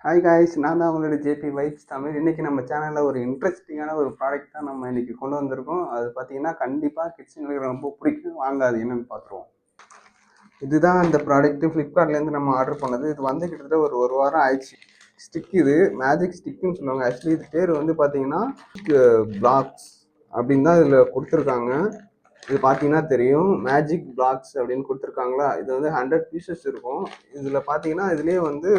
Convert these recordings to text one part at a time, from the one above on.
Hi guys, நான் தான் உங்களோட ஜேபி வைப்ஸ் தமிழ். இன்றைக்கி நம்ம சேனலில் ஒரு இன்ட்ரெஸ்டிங்கான ஒரு ப்ராடக்ட் தான் நம்ம இன்றைக்கி கொண்டு வந்திருக்கோம். அது பார்த்தீங்கன்னா கண்டிப்பாக கிட்ஸுங்களுக்கு ரொம்ப பிடிக்கும். வாங்க அது என்னென்னு பார்த்துருவோம். இதுதான் அந்த ப்ராடக்ட்டு. ஃப்ளிப்கார்ட்லேருந்து நம்ம ஆர்டர் பண்ணது. இது வந்து கிட்டத்தட்ட ஒரு வாரம் ஆயிடுச்சு. ஸ்டிக், இது மேஜிக் ஸ்டிக்குன்னு சொல்லுவாங்க. ஆக்சுவலி இது பேர் வந்து பார்த்தீங்கன்னா பிளாக்ஸ் அப்படின்னு தான் இதில் கொடுத்துருக்காங்க. இது பார்த்தீங்கன்னா தெரியும், மேஜிக் பிளாக்ஸ் அப்படின்னு கொடுத்துருக்காங்களா. இது வந்து 100 பீசஸ் இருக்கும். இதில் பார்த்தீங்கன்னா இதுலேயே வந்து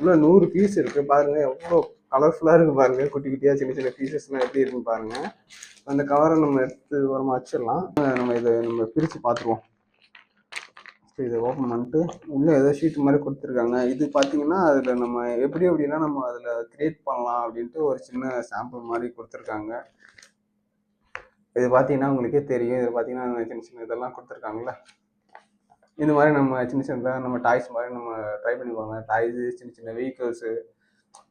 உள்ள 100 பீஸ் இருக்கு. பாருங்க எவ்வளோ கலர்ஃபுல்லாக இருக்கு பாருங்க. குட்டி குட்டியாக சின்ன சின்ன பீசஸ்லாம் எப்படி இருக்குன்னு பாருங்க. அந்த கவரை நம்ம எடுத்து ஓரமாக வச்சிடலாம். நம்ம பிரித்து பார்த்துருவோம். இதை ஓப்பன் பண்ணிட்டு உள்ளே ஏதோ ஷீட் மாதிரி கொடுத்துருக்காங்க. இது பார்த்தீங்கன்னா அதில் நம்ம எப்படின்னா நம்ம அதில் கிரியேட் பண்ணலாம் அப்படின்ட்டு ஒரு சின்ன சாம்பிள் மாதிரி கொடுத்துருக்காங்க. இது பார்த்தீங்கன்னா உங்களுக்கே தெரியும். இது பார்த்தீங்கன்னா சின்ன சின்ன இதெல்லாம் கொடுத்துருக்காங்களா. இந்த மாதிரி நம்ம சின்ன சின்னதாக நம்ம டாய்ஸ் மாதிரி நம்ம ட்ரை பண்ணி பார்க்கலாம். டாய்ஸு, சின்ன சின்ன வெஹிக்கிள்ஸு,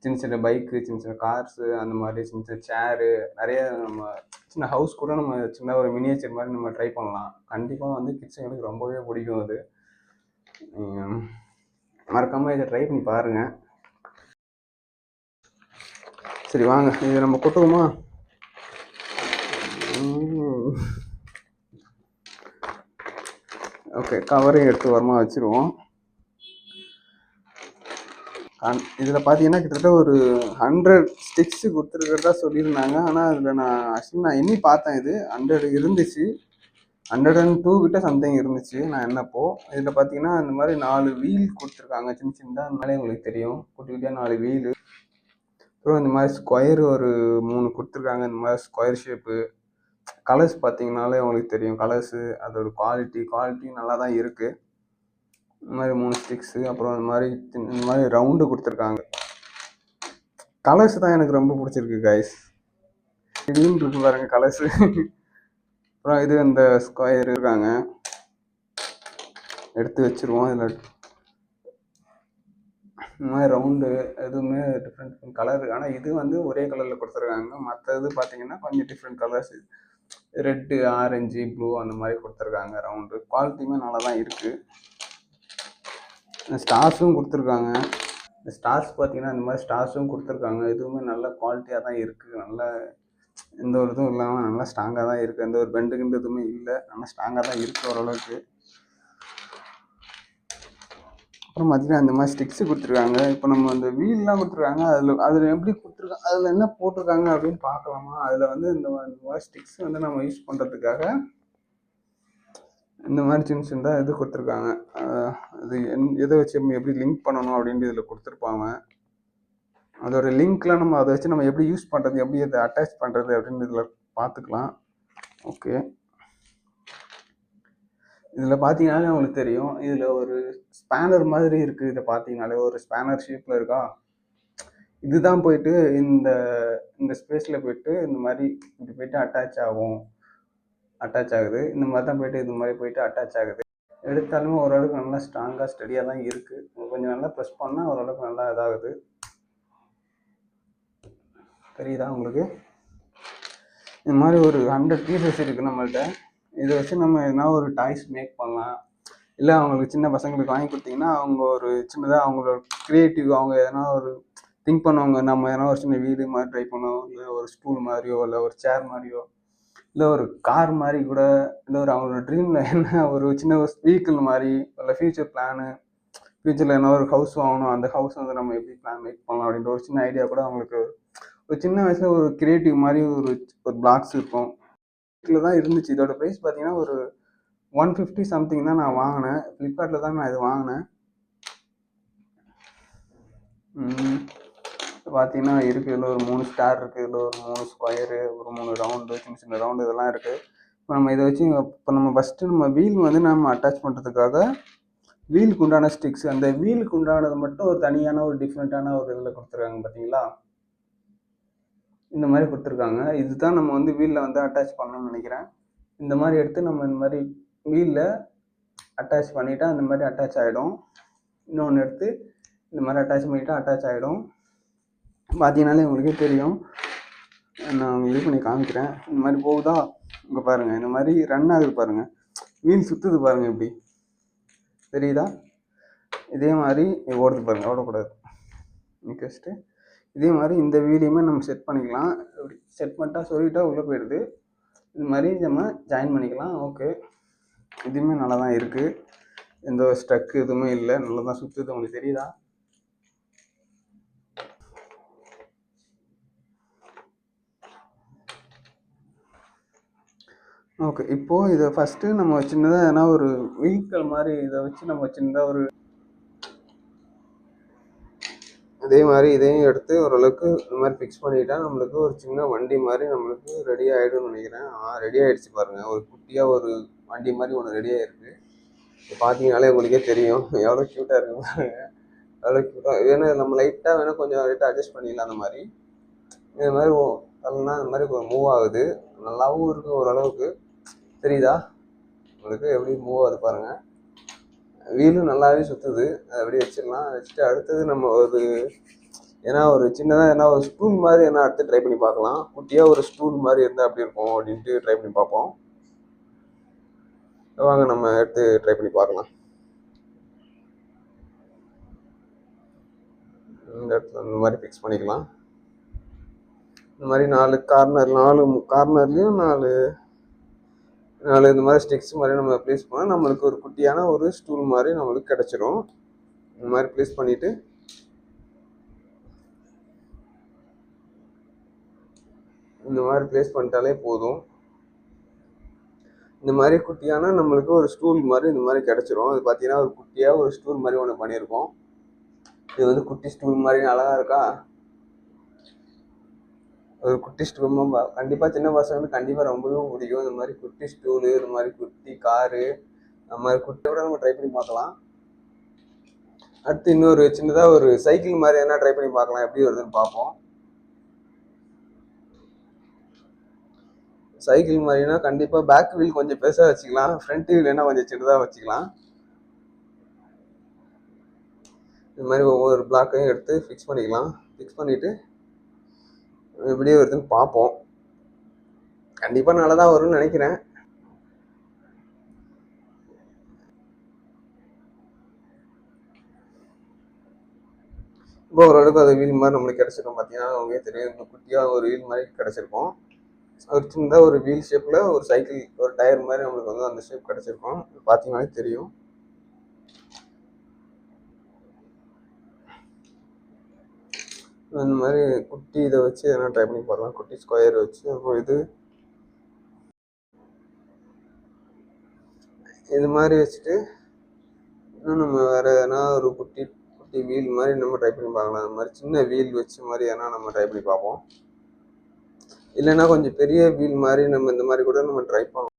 சின்ன சின்ன பைக்கு, சின்ன சின்ன கார்ஸு, அந்த மாதிரி சின்ன சின்ன சேரு, நிறைய நம்ம சின்ன ஹவுஸ் கூட நம்ம சின்ன ஒரு மினியேச்சர் மாதிரி நம்ம ட்ரை பண்ணலாம். கண்டிப்பாக வந்து கிட்ஸுங்களுக்கு ரொம்பவே பிடிக்கும். அது மறக்காமல் இதை ட்ரை பண்ணி பாருங்கள். சரி வாங்க, இதை நம்ம கொட்டுவோமா? ஓகே, கவரையும் எடுத்து வரமாக வச்சுருவோம். இதில் பார்த்தீங்கன்னா கிட்டத்தட்ட ஒரு 100 ஸ்டிக்ஸ் கொடுத்துருக்கிறதா சொல்லியிருந்தாங்க. ஆனால் அதில் நான் எண்ணி பார்த்தேன். இது 100 இருந்துச்சு. 102 கிட்ட சம்திங் இருந்துச்சு நான் என்னப்போ. இதில் பார்த்தீங்கன்னா இந்த மாதிரி 4 வீல் கொடுத்துருக்காங்க. சின்ன சின்னதாக இருந்தாலே உங்களுக்கு தெரியும். குட்டி குட்டியாக 4 வீலு. அப்புறம் இந்த மாதிரி ஸ்கொயர் ஒரு 3 கொடுத்துருக்காங்க. இந்த மாதிரி ஸ்கொயர் ஷேப்பு. கலர்ஸ் பார்த்தீங்கன்னாலே உங்களுக்கு தெரியும். கலர்ஸு, அதோட குவாலிட்டி நல்லா தான் இருக்குது. இந்த மாதிரி 3 ஸ்டிக்ஸு. அப்புறம் இந்த மாதிரி ரவுண்டு கொடுத்துருக்காங்க. கலர்ஸ் தான் எனக்கு ரொம்ப பிடிச்சிருக்கு கைஸ். திடீர்னு இருக்கு பாருங்க கலர்ஸு. அப்புறம் இது இந்த ஸ்கொயர் இருக்காங்க, எடுத்து வச்சுருவோம். இதில் இந்த மாதிரி ரவுண்டு எதுவுமே டிஃப்ரெண்ட் கலர். ஆனால் இது வந்து ஒரே கலரில் கொடுத்துருக்காங்க. மற்றது பார்த்தீங்கன்னா கொஞ்சம் different colours, red, orange, blue அந்த மாதிரி கொடுத்துருக்காங்க. ரவுண்டு குவாலிட்டியுமே நல்லா தான் இருக்குது. ஸ்டார்ஸும் கொடுத்துருக்காங்க. இந்த ஸ்டார்ஸ் பார்த்தீங்கன்னா இந்த மாதிரி ஸ்டார்ஸும் கொடுத்துருக்காங்க. இதுவுமே நல்ல குவாலிட்டியாக தான் இருக்குது. நல்ல எந்த ஒரு இதுவும் இல்லாமல் நல்லா ஸ்ட்ராங்காக தான் இருக்குது. எந்த ஒரு பெண்டுக்குண்டு எதுவுமே இல்லை. நல்லா ஸ்ட்ராங்காக தான் இருக்குது ஓரளவுக்கு. அப்புறம் பார்த்தீங்கன்னா இந்த மாதிரி ஸ்டிக்ஸு கொடுத்துருக்காங்க. இப்போ நம்ம அந்த வீல்லாம் கொடுத்துருக்காங்க. அதில் எப்படி கொடுத்துருக்காங்க, அதில் என்ன போட்டிருக்காங்க அப்படின்னு பார்க்கலாமா. அதில் வந்து இந்த மாதிரி ஸ்டிக்ஸ் வந்து நம்ம யூஸ் பண்ணுறதுக்காக இந்த மாதிரி சின்ன சின்னதாக இது கொடுத்துருக்காங்க. அது எதை வச்சு எப்படி லிங்க் பண்ணணும் அப்படின்ட்டு இதில் கொடுத்துருப்பாங்க. அதோட லிங்க்லாம் நம்ம அதை வச்சு நம்ம எப்படி யூஸ் பண்ணுறது, எப்படி அதை அட்டாச் பண்ணுறது அப்படின்னு இதில் பார்த்துக்கலாம். ஓகே, இதில் பார்த்தீங்கன்னாலே உங்களுக்கு தெரியும். இதில் ஒரு ஸ்பேனர் மாதிரி இருக்குது. இதை பார்த்தீங்கன்னாலே ஒரு ஸ்பேனர் ஷேப்பில் இருக்கா. இதுதான் போயிட்டு இந்த ஸ்பேஸில் போயிட்டு இந்த மாதிரி இப்படி போயிட்டு அட்டாச் ஆகுது. இந்த மாதிரி தான் போயிட்டு இந்த மாதிரி போயிட்டு அட்டாச் ஆகுது. எடுத்தாலுமே ஓரளவுக்கு நல்லா ஸ்ட்ராங்காக ஸ்டடியாக தான் இருக்குது. கொஞ்சம் நல்லா ப்ரெஸ் பண்ணால் ஓரளவுக்கு நல்லா இதாகுது. தெரியுதா உங்களுக்கு? இந்த மாதிரி ஒரு 100 பீசஸ் இருக்குது நம்மள்கிட்ட. இதை வச்சு நம்ம எதனா ஒரு டாய்ஸ் மேக் பண்ணலாம். இல்லை அவங்களுக்கு சின்ன பசங்களுக்கு வாங்கி கொடுத்தீங்கன்னா அவங்க ஒரு சின்னதாக அவங்களோட க்ரியேட்டிவ், அவங்க எதனா ஒரு திங்க் பண்ணுவாங்க. நம்ம எதனா ஒரு சின்ன வீடு மாதிரி ட்ரை பண்ணுவோம், இல்லை ஒரு ஸ்டூல் மாதிரியோ, இல்லை ஒரு சேர் மாதிரியோ, இல்லை ஒரு கார் மாதிரி கூட, இல்லை ஒரு அவங்களோட ட்ரீமில் என்ன ஒரு சின்ன ஒரு வெஹிக்கிள் மாதிரி, இல்லை ஃப்யூச்சர் பிளானு, ஃப்யூச்சரில் என்ன ஒரு ஹவுஸ் வாங்கணும், அந்த ஹவுஸ் வந்து நம்ம எப்படி பிளான் மேக் பண்ணலாம் அப்படின்ற ஒரு சின்ன ஐடியா கூட அவங்களுக்கு ஒரு சின்ன வயசில் ஒரு கிரியேட்டிவ் மாதிரி ஒரு பிளாக்ஸ் இருக்கும். இதில் தான் இருந்துச்சு. இதோட ப்ரைஸ் பார்த்தீங்கன்னா ஒரு 150 சம்திங் தான் நான் வாங்கினேன். ஃப்ளிப்கார்ட்டில் தான் நான் இது வாங்கினேன். பார்த்தீங்கன்னா இருக்குது. இதில் ஒரு 3 ஸ்டார் இருக்குது, இதில் ஒரு 3 ஸ்கொயரு, ஒரு 3 ரவுண்டு, சின்ன சின்ன ரவுண்டு இதெல்லாம் இருக்குது. இப்போ நம்ம இதை வச்சு நம்ம ஃபஸ்ட்டு நம்ம வீல் வந்து நம்ம அட்டாச் பண்ணுறதுக்காக வீலுக்கு உண்டான ஸ்டிக்ஸ், அந்த வீலுக்கு உண்டானது மட்டும் ஒரு தனியான ஒரு டிஃப்ரெண்ட்டான ஒரு இதில் கொடுத்துருக்காங்க பார்த்தீங்களா. இந்த மாதிரி கொடுத்துருக்காங்க. இதுதான் நம்ம வந்து வீலில் வந்து அட்டாச் பண்ணணும்னு நினைக்கிறேன். இந்த மாதிரி எடுத்து நம்ம இந்த மாதிரி வீலில் அட்டாச் பண்ணிவிட்டா இந்த மாதிரி அட்டாச் ஆகிடும். இன்னொன்று எடுத்து இந்த மாதிரி அட்டாச் பண்ணிவிட்டா அட்டாச் ஆகிடும். பார்த்தீங்கன்னாலே உங்களுக்கே தெரியும். நான் இது பண்ணி காமிக்கிறேன். இந்த மாதிரி போகுதா, இங்கே பாருங்கள். இந்த மாதிரி ரன் ஆகுது பாருங்கள், வீல் சுற்றுது பாருங்கள், எப்படி தெரியுதா. இதே மாதிரி ஓடுது பாருங்கள், ஓடக்கூடாது. நெக்ஸ்ட்டு இதே மாதிரி இந்த வீலையுமே நம்ம செட் பண்ணிக்கலாம். அப்படி செட் பண்ணிட்டா சொல்லிட்டா உள்ளே போயிடுது. இது மாதிரி நம்ம ஜாயின் பண்ணிக்கலாம். ஓகே, இதுவுமே நல்லா தான் இருக்குது. எந்த ஒரு ஸ்ட்ரக் எதுவுமே இல்லை, நல்லா தான் சுற்றுது. உங்களுக்கு தெரியுதா? ஓகே, இப்போது இதை ஃபஸ்ட்டு நம்ம சின்னதாக எதனா ஒரு வெஹிக்கல் மாதிரி இதை வச்சு நம்ம சின்னதாக ஒரு இதே மாதிரி இதையும் எடுத்து ஓரளவுக்கு இந்த மாதிரி ஃபிக்ஸ் பண்ணிட்டா நம்மளுக்கு ஒரு சின்ன வண்டி மாதிரி நம்மளுக்கு ரெடி ஆகிடும்னு நினைக்கிறேன். ரெடி ஆகிடுச்சு பாருங்கள். ஒரு குட்டியாக ஒரு வண்டி மாதிரி ஒன்று ரெடி ஆகிருக்கு. பார்த்தீங்கனாலே உங்களுக்கே தெரியும் எவ்வளோ க்யூட்டாக இருக்குது பாருங்கள். எவ்வளோ க்யூட்டாக வேணும். நம்ம லைட்டாக வேணால் கொஞ்சம் லைட்டாக அட்ஜஸ்ட் பண்ணிடலாம். அந்த மாதிரி இது மாதிரி தள்ளனா இந்த மாதிரி மூவ் ஆகுது. நல்லாவும் இருக்குது ஓரளவுக்கு. தெரியுதா உங்களுக்கு எப்படி மூவ் ஆகுது பாருங்கள். வீலும் நல்லாவே சுற்றுது. அதை அப்படியே வச்சிடலாம். வச்சுட்டு அடுத்தது நம்ம ஒரு ஏன்னா ஒரு சின்னதாக ஏன்னா ஒரு ஸ்டூல் மாதிரி என்ன அடுத்து ட்ரை பண்ணி பார்க்கலாம். குட்டியாக ஒரு ஸ்டூல் மாதிரி இருந்தால் அப்படி இருக்கும் அப்படின்ட்டு ட்ரை பண்ணி பார்ப்போம். வாங்க நம்ம எடுத்து ட்ரை பண்ணி பார்க்கலாம். இந்த இடத்துல இந்த மாதிரி ஃபிக்ஸ் பண்ணிக்கலாம். இந்த மாதிரி 4 கார்னர்லேயும் 4 இந்த மாதிரி ஸ்டிக்ஸ் மாதிரி நம்ம ப்ளேஸ் பண்ணால் நம்மளுக்கு ஒரு குட்டியான ஒரு ஸ்டூல் மாதிரி நம்மளுக்கு கிடச்சிரும். இந்த மாதிரி ப்ளேஸ் பண்ணிவிட்டு இந்த மாதிரி ப்ளேஸ் பண்ணிட்டாலே போதும். இந்த மாதிரி குட்டியான நம்மளுக்கு ஒரு ஸ்டூல் மாதிரி இந்த மாதிரி கிடச்சிரும். அது பார்த்தீங்கன்னா ஒரு குட்டியாக ஒரு ஸ்டூல் மாதிரி ஒன்று பண்ணியிருக்கோம். இது வந்து குட்டி ஸ்டூல் மாதிரி அழகாக இருக்கா? ஒரு குட்டி ஸ்டூல் கண்டிப்பாக சின்ன பசங்க வந்து கண்டிப்பாக ரொம்பவே பிடிக்கும். இந்த மாதிரி குட்டி ஸ்டூலு, இந்த மாதிரி குட்டி காரு, அந்த மாதிரி குட்டியோட நம்ம ட்ரை பண்ணி பார்க்கலாம். அடுத்து இன்னொரு சின்னதாக ஒரு சைக்கிள் மாதிரி என்ன ட்ரை பண்ணி பார்க்கலாம், எப்படி வருதுன்னு பார்ப்போம். சைக்கிள் மாதிரினா கண்டிப்பாக பேக் வீல் கொஞ்சம் பெருசாக வச்சுக்கலாம். ஃப்ரண்ட் வீல் என்ன கொஞ்சம் சின்னதாக வச்சுக்கலாம். இது மாதிரி ஒவ்வொரு பிளாக்கையும் எடுத்து ஃபிக்ஸ் பண்ணிக்கலாம். ஃபிக்ஸ் பண்ணிவிட்டு எப்படியே வருதுன்னு பார்ப்போம். கண்டிப்பாக நல்லா தான் வரும்னு நினைக்கிறேன். இப்போ ஓரளவுக்கு அது வீல் மாதிரி நம்மளுக்கு கிடச்சிருக்கும். பார்த்தீங்கன்னா அவங்களே தெரியும், இந்த குட்டியாக ஒரு வீல் மாதிரி கிடச்சிருக்கும். ஒரு சின்னதாக ஒரு வீல் ஷேப்பில் ஒரு சைக்கிள் ஒரு டயர் மாதிரி நம்மளுக்கு வந்து அந்த ஷேப் கிடச்சிருக்கும். பார்த்தீங்கன்னாலே தெரியும். இந்த மாதிரி குட்டி இதை வச்சு எதனா ட்ரை பண்ணி பார்க்கலாம். குட்டி ஸ்கொயர் வச்சு அப்புறம் இது மாதிரி வச்சுட்டு இன்னும் நம்ம வேறு எதனா ஒரு குட்டி வீல் மாதிரி நம்ம ட்ரை பண்ணி பார்க்கலாம். அந்த மாதிரி சின்ன வீல் வச்ச மாதிரி எதனா நம்ம ட்ரை பண்ணி பார்ப்போம். இல்லைன்னா கொஞ்சம் பெரிய வீல் மாதிரி நம்ம இந்த மாதிரி கூட நம்ம ட்ரை பண்ணலாம்.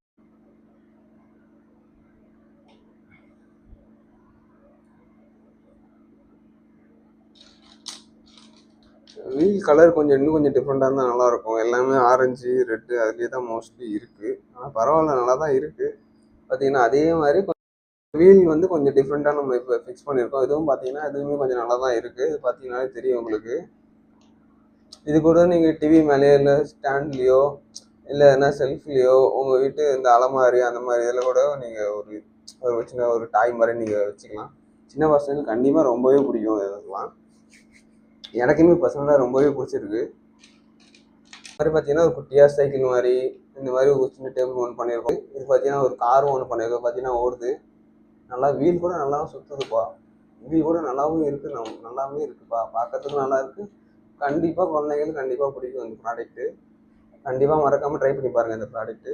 வீல் கலர் இன்னும் கொஞ்சம் டிஃப்ரெண்ட்டாக இருந்தால் நல்லாயிருக்கும். எல்லாமே ஆரஞ்சு ரெட்டு அதுலேயே தான் மோஸ்ட்லி இருக்குது. ஆனால் பரவாயில்ல, நல்லா தான் இருக்குது. பார்த்தீங்கன்னா அதே மாதிரி வீல் வந்து கொஞ்சம் டிஃப்ரெண்ட்டாக நம்ம இப்போ ஃபிக்ஸ் பண்ணியிருக்கோம். இதுவும் பார்த்தீங்கன்னா இதுவுமே கொஞ்சம் நல்லா தான் இருக்குது. இது பார்த்தீங்கன்னாலே தெரியும் உங்களுக்கு. இது கூட நீங்கள் டிவி மேலேயோ இல்லை ஸ்டாண்ட்லேயோ இல்லை எதனா செல்ஃப்லேயோ உங்கள் வீட்டு இந்த அலமாரி அந்த மாதிரி இதில் கூட நீங்கள் ஒரு சின்ன ஒரு டாய் மாதிரி நீங்கள் வச்சுக்கலாம். சின்ன பசங்களுக்கு கண்டிப்பாக ரொம்பவே பிடிக்கும். இதெல்லாம் எனக்குமே பர்சனலாக ரொம்பவே பிடிச்சிருக்கு. மாதிரி பார்த்தீங்கன்னா ஒரு குட்டியாக சைக்கிள் மாதிரி இந்த மாதிரி ஒரு சின்ன டேபிள் ஒன்று பண்ணியிருக்கோம். இது பார்த்தீங்கன்னா ஒரு காரும் ஒன்று பண்ணியிருக்கோம். பார்த்தீங்கன்னா ஓடுது நல்லா. வீல் கூட நல்லாவும் சுற்றுதுப்பா. வீல் கூட நல்லாவும் இருக்குது. நல்லாவே இருக்குப்பா, பார்க்கறதுக்கு நல்லா இருக்குது. கண்டிப்பாக குழந்தைங்களுக்கு கண்டிப்பாக பிடிக்கும் இந்த ப்ராடக்ட்டு. கண்டிப்பாக மறக்காமல் ட்ரை பண்ணி பாருங்கள் இந்த ப்ராடக்ட்டு.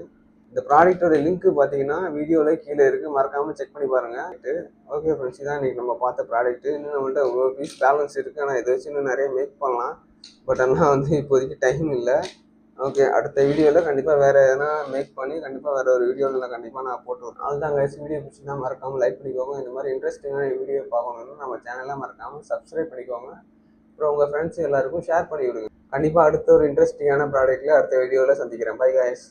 இந்த ப்ராடக்டோட லிங்க் பார்த்தீங்கன்னா வீடியோவில் கீழே இருக்குது, மறக்காமல் செக் பண்ணி பாருங்கள். ஓகே ஃப்ரெண்ட்ஸ், இதான் இன்றைக்கி நம்ம பார்த்த ப்ராடக்ட்டு. இன்னும் நம்மள்ட்ட ஒரு பீஸ் பேலன்ஸ் இருக்குது. ஆனால் இதை வச்சு இன்னும் நிறைய மேக் பண்ணலாம். பட் ஆனால் வந்து இப்போதைக்கு டைம் இல்லை. ஓகே, அடுத்த வீடியோவில் கண்டிப்பாக வேறு எதனா மேக் பண்ணி கண்டிப்பாக வேறு ஒரு வீடியோவில் கண்டிப்பாக நான் போட்டு வரேன். அதுதான் கைஸ், வீடியோ பிடிச்சிங்கன்னா மறக்காமல் லைக் பண்ணிக்கோங்க. இந்த மாதிரி இன்ட்ரெஸ்டிங்கான வீடியோ பார்க்கணுன்னு நம்ம சேனலை மறக்காமல் சப்ஸ்கிரைப் பண்ணிக்கோங்க. அப்புறம் உங்கள் ஃப்ரெண்ட்ஸ் எல்லாருக்கும் ஷேர் பண்ணி விடுங்க. கண்டிப்பாக அடுத்த ஒரு இன்ட்ரெஸ்டிங்கான ப்ராடக்ட்டில் அடுத்த வீடியோவில் சந்திக்கிறேன். Bye guys.